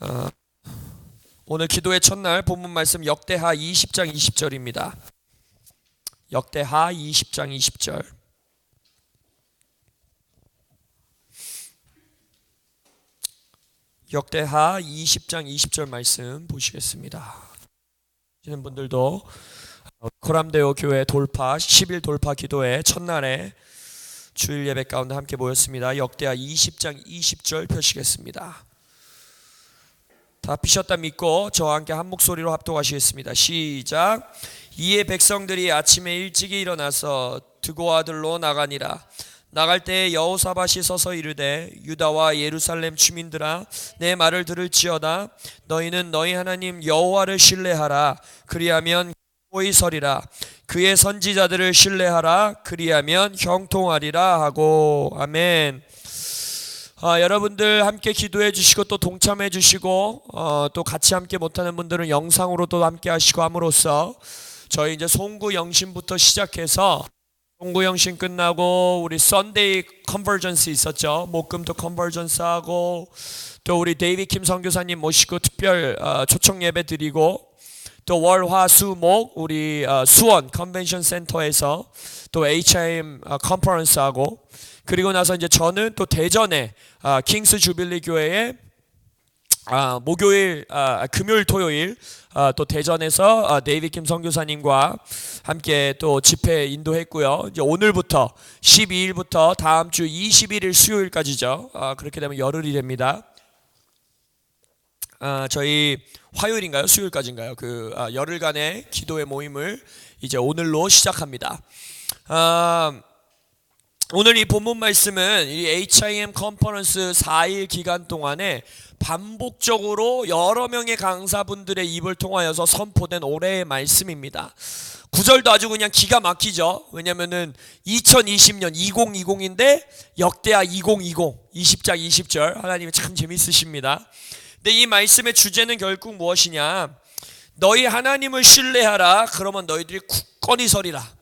어, 오늘 기도의 첫날 본문 말씀 역대하 20장 20절입니다. 역대하 20장 20절. 역대하 20장 20절 말씀 보시겠습니다. 보시는 분들도 코람데오 교회 돌파 10일 돌파 기도의 첫날에 주일 예배 가운데 함께 모였습니다. 역대하 20장 20절 펴시겠습니다. 다 피셨다 믿고 저와 함께 한 목소리로 합독하시겠습니다. 시작. 이에 백성들이 아침에 일찍이 일어나서 드고아들로 나가니라. 나갈 때에 여호사밧이 서서 이르되 유다와 예루살렘 주민들아 내 말을 들을지어다. 너희는 너희 하나님 여호와를 신뢰하라. 그리하면 기꺼이 서리라. 그의 선지자들을 신뢰하라. 그리하면 형통하리라 하고. 아멘. 여러분들 함께 기도해 주시고 또 동참해 주시고 또 같이 함께 못하는 분들은 영상으로도 함께 하시고 함으로써 저희 이제 송구 영신부터 시작해서 송구 영신 끝나고 우리 썬데이 컨버전스 있었죠. 목금도 컨버전스 하고 또 우리 데이비 킴 선교사님 모시고 특별 초청 예배 드리고 또 월화수목 우리 수원 컨벤션 센터에서 또 HIM 컨퍼런스 하고 그리고 나서 이제 저는 또 대전에 킹스 주빌리 교회에 목요일, 금요일, 토요일 또 대전에서 데이비 킴 선교사님과 함께 또 집회 인도했고요. 이제 오늘부터 12일부터 다음 주 21일 수요일까지죠. 그렇게 되면 열흘이 됩니다. 저희 화요일인가요? 수요일까지인가요? 그 열흘간의 기도의 모임을 이제 오늘로 시작합니다. 오늘 이 본문 말씀은 이 HIM 컨퍼런스 4일 기간 동안에 반복적으로 여러 명의 강사분들의 입을 통하여서 선포된 올해의 말씀입니다. 구절도 아주 그냥 기가 막히죠. 왜냐면은 2020년 2020인데 역대하 2020 20장 20절 하나님이 참 재밌으십니다. 근데 이 말씀의 주제는 결국 무엇이냐? 너희 하나님을 신뢰하라. 그러면 너희들이 굳건히 서리라.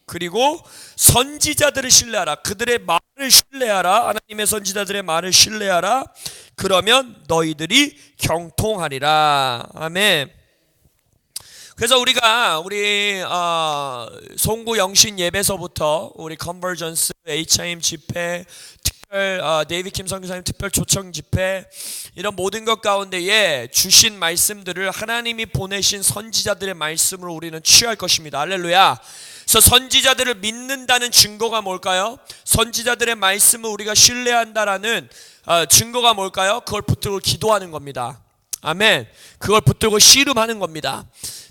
그리고 선지자들을 신뢰하라. 그들의 말을 신뢰하라. 하나님의 선지자들의 말을 신뢰하라. 그러면 너희들이 경통하리라. 아멘. 그래서 우리가 우리 송구 영신 예배서부터 우리 컨버전스 HIM 집회 특별 데이비 킴 선교사님 특별 초청 집회 이런 모든 것 가운데에 주신 말씀들을 하나님이 보내신 선지자들의 말씀으로 우리는 취할 것입니다. 할렐루야. 그래서 선지자들을 믿는다는 증거가 뭘까요? 선지자들의 말씀을 우리가 신뢰한다라는 증거가 뭘까요? 그걸 붙들고 기도하는 겁니다. 아멘. 그걸 붙들고 씨름하는 겁니다.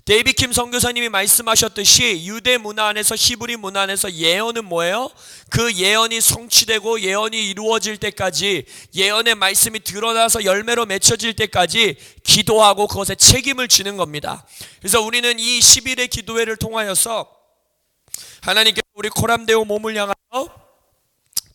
데이비 킴 선교사님이 말씀하셨듯이 유대 문화 안에서 히브리 문화 안에서 예언은 뭐예요? 그 예언이 성취되고 예언이 이루어질 때까지 예언의 말씀이 드러나서 열매로 맺혀질 때까지 기도하고 그것에 책임을 지는 겁니다. 그래서 우리는 이 10일의 기도회를 통하여서 하나님께서 우리 코람데오 몸을 향하여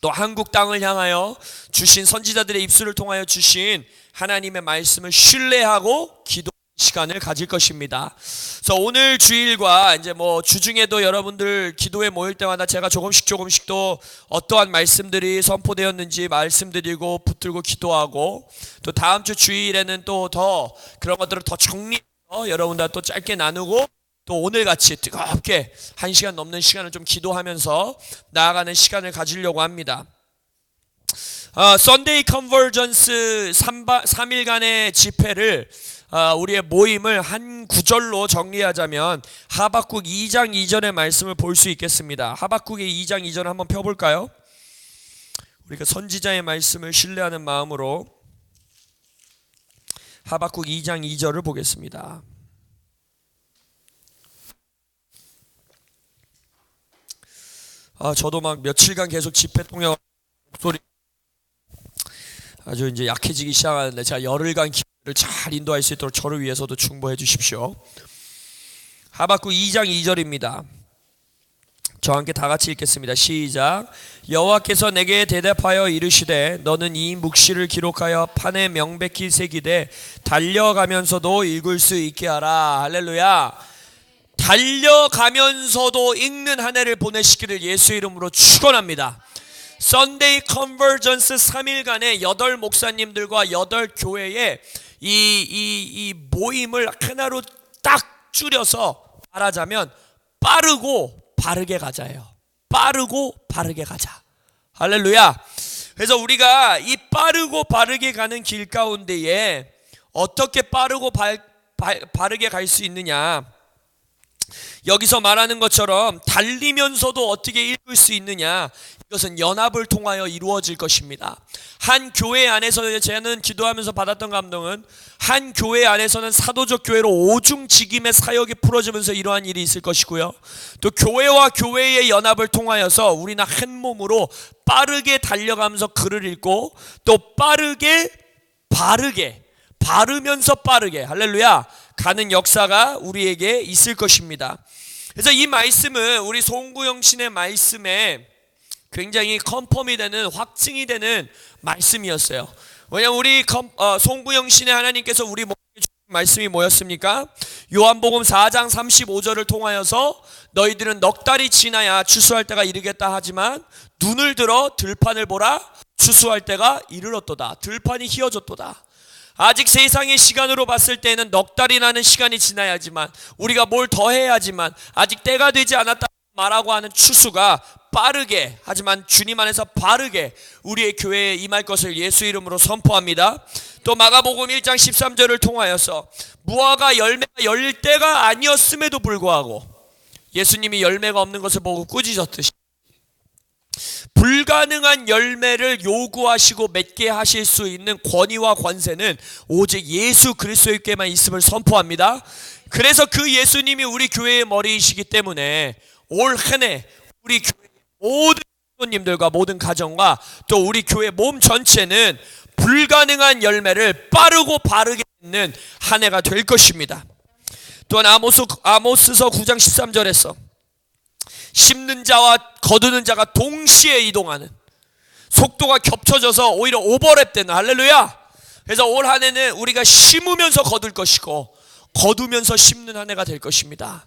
또 한국 땅을 향하여 주신 선지자들의 입술을 통하여 주신 하나님의 말씀을 신뢰하고 기도 시간을 가질 것입니다. 그래서 오늘 주일과 이제 뭐 주중에도 여러분들 기도에 모일 때마다 제가 조금씩 또 어떠한 말씀들이 선포되었는지 말씀드리고 붙들고 기도하고 또 다음 주 주일에는 또 더 그런 것들을 더 정리해서 여러분들 또 짧게 나누고 또 오늘같이 뜨겁게 1시간 넘는 시간을 좀 기도하면서 나아가는 시간을 가지려고 합니다. 썬데이 컨버전스 3일간의 집회를 우리의 모임을 한 구절로 정리하자면 하박국 2장 2절의 말씀을 볼 수 있겠습니다. 하박국의 2장 2절 한번 펴볼까요? 우리가 선지자의 말씀을 신뢰하는 마음으로 하박국 2장 2절을 보겠습니다. 저도 막 며칠간 계속 집회 통역 목소리 아주 이제 약해지기 시작하는데 제가 열흘간 기도를 잘 인도할 수 있도록 저를 위해서도 충고해 주십시오. 하박국 2장 2절입니다. 저와 함께 다 같이 읽겠습니다. 시작. 여호와께서 내게 대답하여 이르시되 너는 이 묵시를 기록하여 판에 명백히 새기되 달려가면서도 읽을 수 있게 하라. 할렐루야. 달려가면서도 읽는 한 해를 보내시기를 예수의 이름으로 축원합니다. 썬데이 컨버전스 3일간의 8 목사님들과 8 교회의 이 모임을 하나로 딱 줄여서 말하자면 빠르고 바르게 가자예요. 빠르고 바르게 가자. 할렐루야. 그래서 우리가 이 빠르고 바르게 가는 길 가운데에 어떻게 빠르고 바르게 갈 수 있느냐, 여기서 말하는 것처럼 달리면서도 어떻게 읽을 수 있느냐, 이것은 연합을 통하여 이루어질 것입니다. 한 교회 안에서는, 저는 기도하면서 받았던 감동은 한 교회 안에서는 사도적 교회로 오중직임의 사역이 풀어지면서 이러한 일이 있을 것이고요, 또 교회와 교회의 연합을 통하여서 우리는 한 몸으로 빠르게 달려가면서 글을 읽고 또 빠르게 바르면서 빠르게, 할렐루야, 가는 역사가 우리에게 있을 것입니다. 그래서 이 말씀은 우리 송구영 신의 말씀에 굉장히 컨펌이 되는, 확증이 되는 말씀이었어요. 왜냐하면 우리 송구영 신의 하나님께서 우리 말씀이 뭐였습니까? 요한복음 4장 35절을 통하여서 너희들은 넉 달이 지나야 추수할 때가 이르겠다 하지만 눈을 들어 들판을 보라, 추수할 때가 이르렀도다. 들판이 휘어졌도다. 아직 세상의 시간으로 봤을 때는 넉 달이라는 시간이 지나야지만, 우리가 뭘 더 해야지만, 아직 때가 되지 않았다 말하고 하는 추수가 빠르게, 하지만 주님 안에서 바르게 우리의 교회에 임할 것을 예수 이름으로 선포합니다. 또 마가복음 1장 13절을 통하여서 무화과 열매가 열릴 때가 아니었음에도 불구하고 예수님이 열매가 없는 것을 보고 꾸짖었듯이 불가능한 열매를 요구하시고 맺게 하실 수 있는 권위와 권세는 오직 예수 그리스도에게만 있음을 선포합니다. 그래서 그 예수님이 우리 교회의 머리이시기 때문에 올 한 해 우리 교회 모든 성도님들과 모든 가정과 또 우리 교회 몸 전체는 불가능한 열매를 빠르고 바르게 맺는 한 해가 될 것입니다. 또한 아모스서 9장 13절에서 심는 자와 거두는 자가 동시에 이동하는, 속도가 겹쳐져서 오히려 오버랩 되는, 할렐루야. 그래서 올 한 해는 우리가 심으면서 거둘 것이고 거두면서 심는 한 해가 될 것입니다.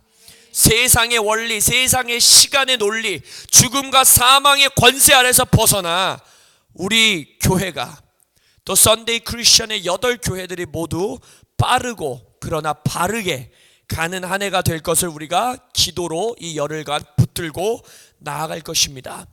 세상의 원리, 세상의 시간의 논리, 죽음과 사망의 권세 아래서 벗어나 우리 교회가, 또 썬데이 크리스천의 8 교회들이 모두 빠르고 그러나 바르게 가는 한 해가 될 것을 우리가 기도로 이 열흘간 붙들고 나아갈 것입니다.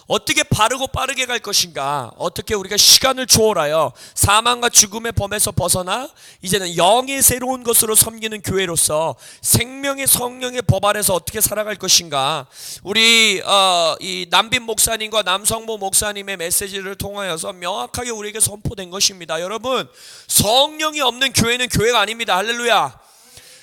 어떻게 바르고 빠르게 갈 것인가? 어떻게 우리가 시간을 초월하여 사망과 죽음의 범에서 벗어나 이제는 영의 새로운 것으로 섬기는 교회로서 생명의 성령의 법 아래서 어떻게 살아갈 것인가? 우리 이 남빈 목사님과 남성모 목사님의 메시지를 통하여서 명확하게 우리에게 선포된 것입니다. 여러분, 성령이 없는 교회는 교회가 아닙니다. 할렐루야.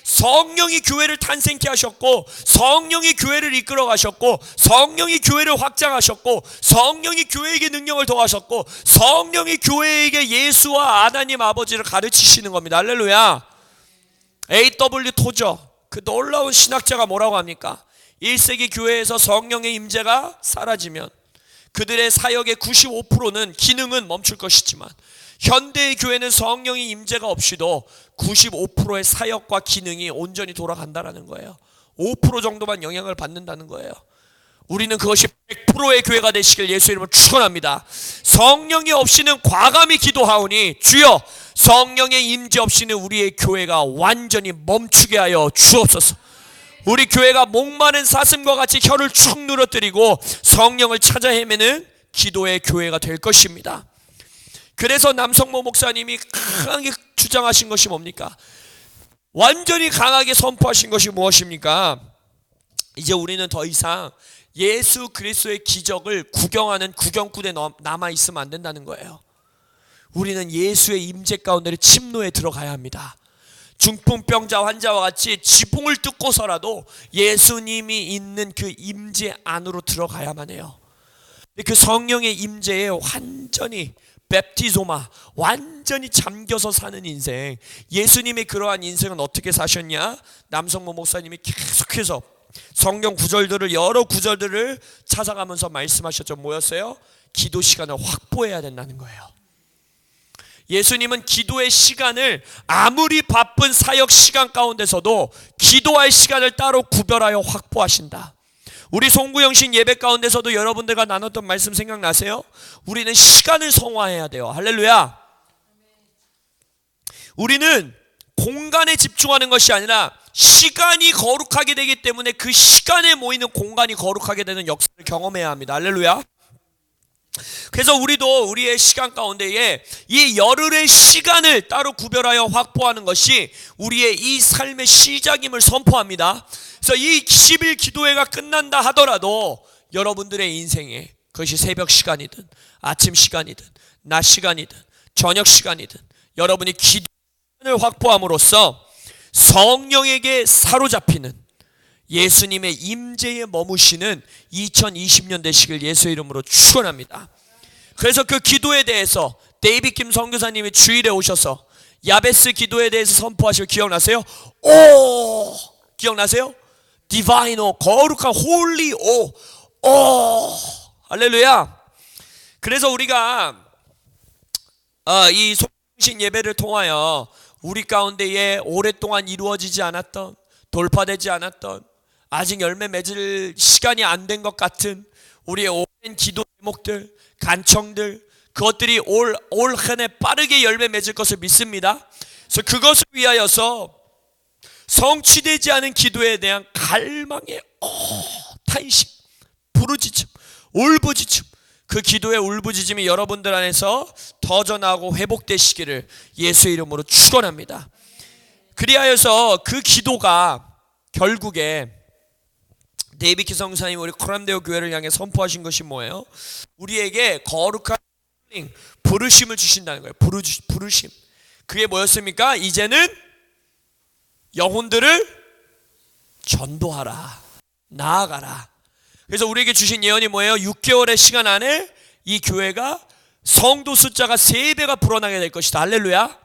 성령이 교회를 탄생케 하셨고, 성령이 교회를 이끌어 가셨고, 성령이 교회를 확장하셨고, 성령이 교회에게 능력을 더하셨고, 성령이 교회에게 예수와 하나님 아버지를 가르치시는 겁니다. 할렐루야. A.W. 토저, 그 놀라운 신학자가 뭐라고 합니까? 1세기 교회에서 성령의 임재가 사라지면 그들의 사역의 95%는 기능은 멈출 것이지만 현대의 교회는 성령의 임재가 없이도 95%의 사역과 기능이 온전히 돌아간다는 거예요. 5% 정도만 영향을 받는다는 거예요. 우리는 그것이 100%의 교회가 되시길 예수 이름으로 축원합니다. 성령이 없이는 과감히 기도하오니 주여, 성령의 임재 없이는 우리의 교회가 완전히 멈추게 하여 주옵소서. 우리 교회가 목마른 사슴과 같이 혀를 축 늘어뜨리고 성령을 찾아 헤매는 기도의 교회가 될 것입니다. 그래서 남성모 목사님이 강하게 주장하신 것이 뭡니까? 완전히 강하게 선포하신 것이 무엇입니까? 이제 우리는 더 이상 예수 그리스도의 기적을 구경하는 구경꾼에 남아있으면 안 된다는 거예요. 우리는 예수의 임재 가운데 침노에 들어가야 합니다. 중풍병자 환자와 같이 지붕을 뚫고서라도 예수님이 있는 그 임재 안으로 들어가야만 해요. 그 성령의 임재에 완전히 베프티소마, 완전히 잠겨서 사는 인생, 예수님의 그러한 인생은 어떻게 사셨냐? 남성모 목사님이 계속해서 성경 구절들을, 여러 구절들을 찾아가면서 말씀하셨죠. 뭐였어요? 기도 시간을 확보해야 된다는 거예요. 예수님은 기도의 시간을 아무리 바쁜 사역 시간 가운데서도 기도할 시간을 따로 구별하여 확보하신다. 우리 송구영신 예배 가운데서도 여러분들과 나눴던 말씀 생각나세요? 우리는 시간을 성화해야 돼요. 할렐루야. 우리는 공간에 집중하는 것이 아니라 시간이 거룩하게 되기 때문에 그 시간에 모이는 공간이 거룩하게 되는 역사를 경험해야 합니다. 할렐루야. 그래서 우리도 우리의 시간 가운데에 이 열흘의 시간을 따로 구별하여 확보하는 것이 우리의 이 삶의 시작임을 선포합니다. 그래서 이 10일 기도회가 끝난다 하더라도 여러분들의 인생에, 그것이 새벽 시간이든 아침 시간이든 낮 시간이든 저녁 시간이든 여러분이 기도를 확보함으로써 성령에게 사로잡히는 예수님의 임재에 머무시는 2020년 되시길 예수의 이름으로 축원합니다. 그래서 그 기도에 대해서 데이빗 김 선교사님이 주일에 오셔서 야베스 기도에 대해서 선포하시고 기억나세요? 오! 기억나세요? 디바인 오, 거룩한 홀리 오, 할렐루야. 그래서 우리가 이 송신 예배를 통하여 우리 가운데에 오랫동안 이루어지지 않았던, 돌파되지 않았던, 아직 열매 맺을 시간이 안 된 것 같은 우리의 오랜 기도 제목들, 간청들, 그것들이 올 한 해 빠르게 열매 맺을 것을 믿습니다. 그래서 그것을 위하여서 성취되지 않은 기도에 대한 갈망의 탄식, 부르짖음, 울부짖음, 그 기도의 울부짖음이 여러분들 안에서 터져나오고 회복되시기를 예수의 이름으로 축원합니다. 그리하여서 그 기도가 결국에 데이빗 키 선교사님 우리 코람데오 교회를 향해 선포하신 것이 뭐예요? 우리에게 거룩한 부르심을 주신다는 거예요. 부르심. 그게 뭐였습니까? 이제는 영혼들을 전도하라, 나아가라. 그래서 우리에게 주신 예언이 뭐예요? 6개월의 시간 안에 이 교회가 성도 숫자가 3배가 불어나게 될 것이다. 할렐루야.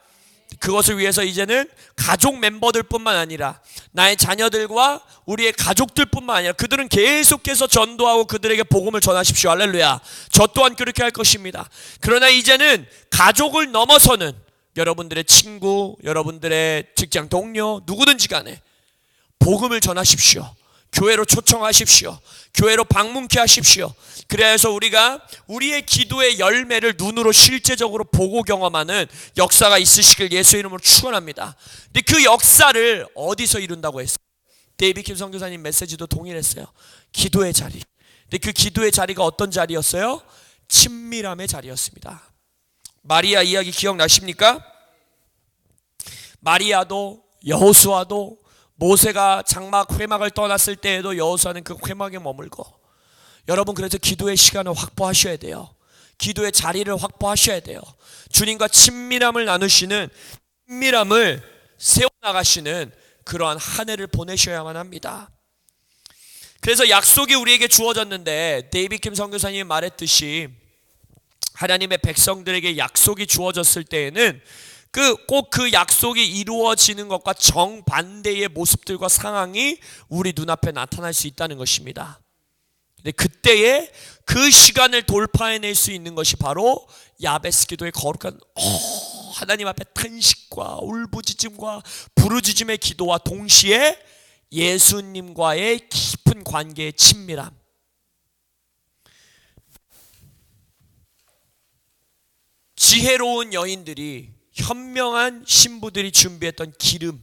그것을 위해서 이제는 가족 멤버들 뿐만 아니라 나의 자녀들과 우리의 가족들 뿐만 아니라 그들은 계속해서 전도하고 그들에게 복음을 전하십시오. 할렐루야. 저 또한 그렇게 할 것입니다. 그러나 이제는 가족을 넘어서는 여러분들의 친구, 여러분들의 직장 동료, 누구든지 간에 복음을 전하십시오. 교회로 초청하십시오. 교회로 방문케 하십시오. 그래서 우리가 우리의 기도의 열매를 눈으로 실제적으로 보고 경험하는 역사가 있으시길 예수의 이름으로 축원합니다. 근데 그 역사를 어디서 이룬다고 했어요? 데이빗 김 선교사님 메시지도 동일했어요. 기도의 자리. 근데 그 기도의 자리가 어떤 자리였어요? 친밀함의 자리였습니다. 마리아 이야기 기억나십니까? 마리아도 여호수아도 모세가 장막 회막을 떠났을 때에도 여호수아는 그 회막에 머물고, 여러분 그래서 기도의 시간을 확보하셔야 돼요. 기도의 자리를 확보하셔야 돼요. 주님과 친밀함을 나누시는, 친밀함을 세워나가시는 그러한 한 해를 보내셔야만 합니다. 그래서 약속이 우리에게 주어졌는데 데이빗 킴 선교사님이 말했듯이 하나님의 백성들에게 약속이 주어졌을 때에는 꼭 그 약속이 이루어지는 것과 정반대의 모습들과 상황이 우리 눈앞에 나타날 수 있다는 것입니다. 근데 그때에 그 시간을 돌파해낼 수 있는 것이 바로 야베스 기도의 거룩한 하나님 앞에 탄식과 울부짖음과 부르짖음의 기도와 동시에 예수님과의 깊은 관계의 친밀함. 지혜로운 여인들이, 현명한 신부들이 준비했던 기름,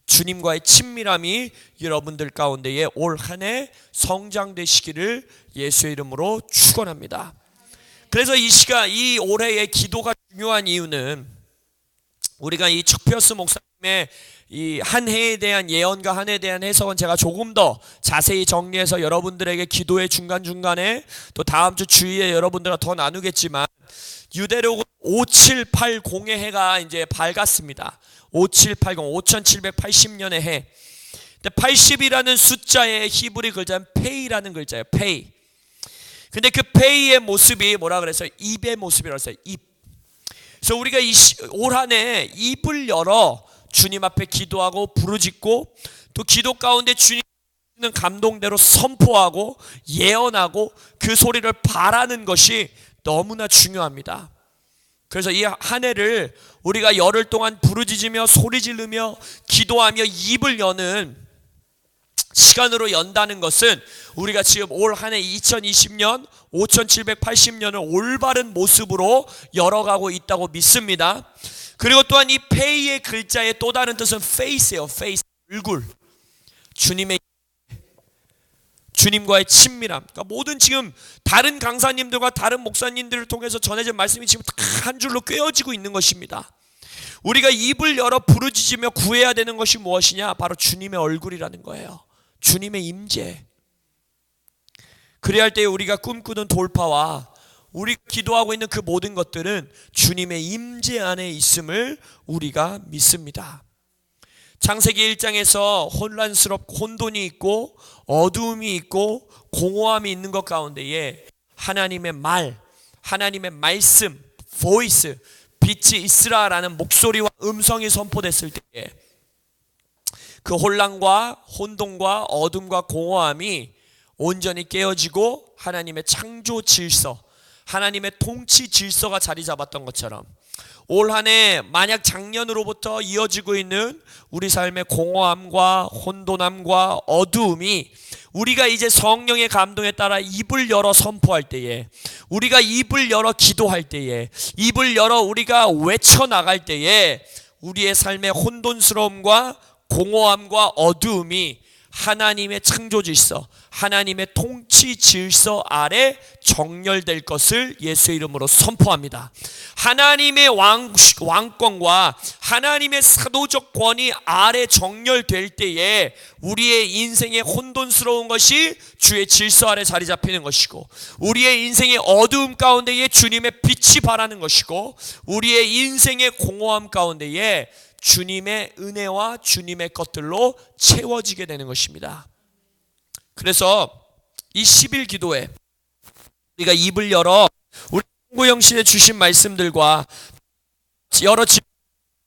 주님과의 친밀함이 여러분들 가운데에 올 한 해 성장되시기를 예수의 이름으로 축원합니다. 그래서 이 시간, 이 올해의 기도가 중요한 이유는 우리가 이 척피어스 목사님의 이 한 해에 대한 예언과 한 해에 대한 해석은 제가 조금 더 자세히 정리해서 여러분들에게 기도의 중간중간에 또 다음 주 주일에 여러분들과 더 나누겠지만, 유대로군 5780의 해가 이제 밝았습니다. 5780, 5780년의 해. 근데 80이라는 숫자의 히브리 글자는 페이라는 글자예요. 페이. 근데 그 페이의 모습이 뭐라 그랬어요? 입의 모습이라고 했어요. 입. 그래서 우리가 올 한 해 입을 열어 주님 앞에 기도하고 부르짖고, 또 기도 가운데 주님 는 감동대로 선포하고 예언하고 그 소리를 바라는 것이 너무나 중요합니다. 그래서 이 한 해를 우리가 열흘 동안 부르짖으며 소리 지르며 기도하며 입을 여는 시간으로 연다는 것은 우리가 지금 올 한 해 2020년 5780년을 올바른 모습으로 열어가고 있다고 믿습니다. 그리고 또한 이 페이의 글자의 또 다른 뜻은 face예요. face, 얼굴. 주님과의 친밀함. 그러니까 모든 지금 다른 강사님들과 다른 목사님들을 통해서 전해진 말씀이 지금 다 한 줄로 꿰어지고 있는 것입니다. 우리가 입을 열어 부르짖으며 구해야 되는 것이 무엇이냐? 바로 주님의 얼굴이라는 거예요. 주님의 임재. 그래야 할 때 우리가 꿈꾸는 돌파와 우리 기도하고 있는 그 모든 것들은 주님의 임재 안에 있음을 우리가 믿습니다. 창세기 1장에서 혼돈이 있고 어두움이 있고 공허함이 있는 것 가운데에 하나님의 말, 하나님의 말씀, voice, 빛이 있으라라는 목소리와 음성이 선포됐을 때에 그 혼란과 혼돈과 어둠과 공허함이 온전히 깨어지고 하나님의 창조 질서, 하나님의 통치 질서가 자리 잡았던 것처럼 올 한 해 만약 작년으로부터 이어지고 있는 우리 삶의 공허함과 혼돈함과 어두움이 우리가 이제 성령의 감동에 따라 입을 열어 선포할 때에, 우리가 입을 열어 기도할 때에, 입을 열어 우리가 외쳐나갈 때에 우리의 삶의 혼돈스러움과 공허함과 어두움이 하나님의 창조 질서, 하나님의 통치 질서 아래 정렬될 것을 예수의 이름으로 선포합니다. 하나님의 왕권과 하나님의 사도적 권위 아래 정렬될 때에 우리의 인생의 혼돈스러운 것이 주의 질서 아래 자리 잡히는 것이고, 우리의 인생의 어두움 가운데에 주님의 빛이 발하는 것이고, 우리의 인생의 공허함 가운데에 주님의 은혜와 주님의 것들로 채워지게 되는 것입니다. 그래서 이 10일 기도에 우리가 입을 열어 우리 홍구영 씨의 주신 말씀들과 여러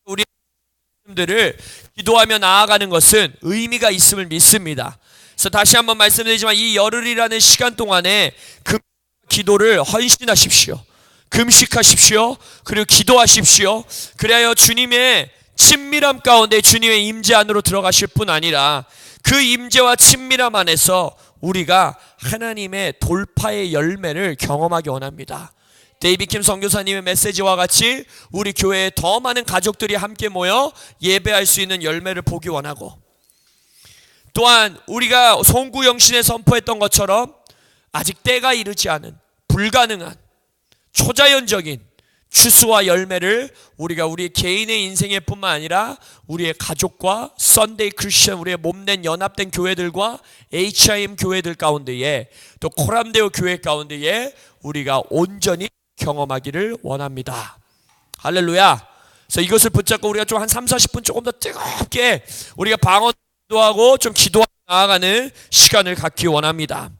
우리 말씀들을 기도하며 나아가는 것은 의미가 있음을 믿습니다. 그래서 다시 한번 말씀드리지만 이 열흘이라는 시간 동안에 기도를 헌신하십시오. 금식하십시오. 그리고 기도하십시오. 그래야 주님의 친밀함 가운데 주님의 임재 안으로 들어가실 뿐 아니라 그 임재와 친밀함 안에서 우리가 하나님의 돌파의 열매를 경험하기 원합니다. 데이비킴 선교사님의 메시지와 같이 우리 교회에 더 많은 가족들이 함께 모여 예배할 수 있는 열매를 보기 원하고, 또한 우리가 송구영신에 선포했던 것처럼 아직 때가 이르지 않은 불가능한 초자연적인 추수와 열매를 우리가 우리 개인의 인생에 뿐만 아니라 우리의 가족과 썬데이 크리스천, 우리의 몸된 연합된 교회들과 HIM 교회들 가운데에, 또 코람데오 교회 가운데에 우리가 온전히 경험하기를 원합니다. 할렐루야. 그래서 이것을 붙잡고 우리가 좀 한 30-40분 조금 더 뜨겁게 우리가 방언도 하고 좀 기도하고 나아가는 시간을 갖기 원합니다.